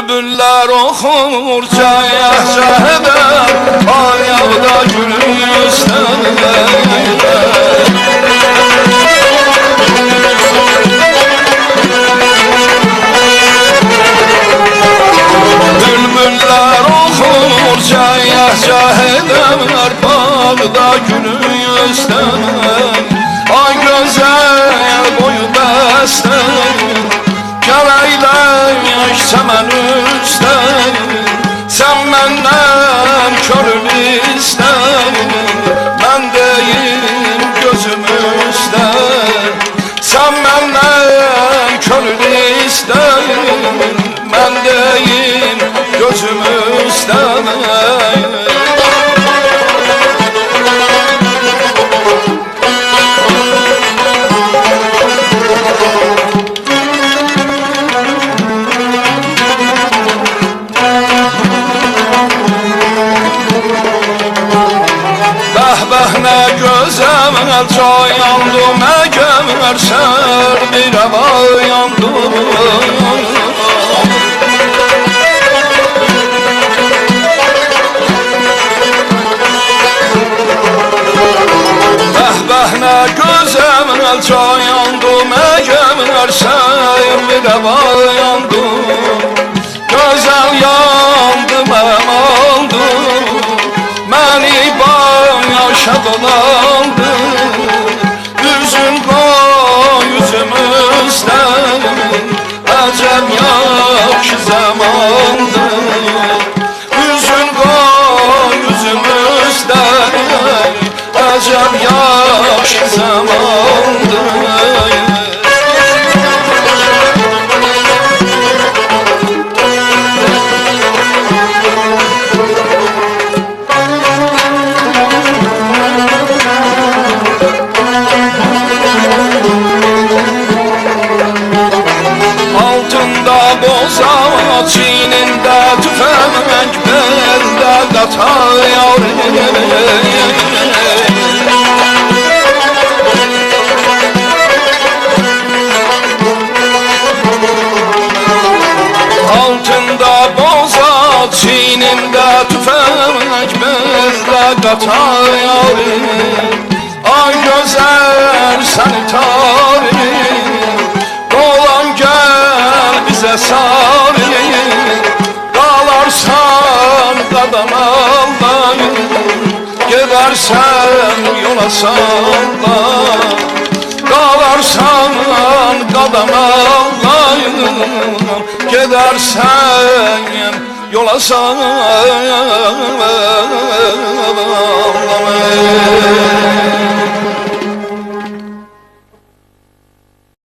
Bülbüller okur caheder, ayağda gülün ister. Bülbüller okur caheder, bağda gülün ister. Ay güzel boyu bəstər, gəl əylək çəmən üstər. Sən məndən könül istər, mən deyim gözüm üstər. Sən məndən könül istər, mən deyim gözüm üstər. Bəh-bəh nə gözəl cayandım, əgər sər bir əvayandım. Bəh-bəh nə gözəl cayandım, əgər sər bir əvayandım. Gözəl yandım, əmandım, məni yaşa dolandı. Üzün qoy üzümüzdən, əcəb yaxşı zamandır. Üzün qoy üzümüzdən, əcəb yaxşı zamandır. Boza çiynində tüfəng, beldə qatar yarim. Altında boza çiynində tüfəng, beldə qatar yarim. Ay gözəl səni tarim, dolan gəl bizə sarı. Qalarsan qadam aldayım, gedərsən yola salla. Qalarsan qadam aldayım, gedərsən yola salla.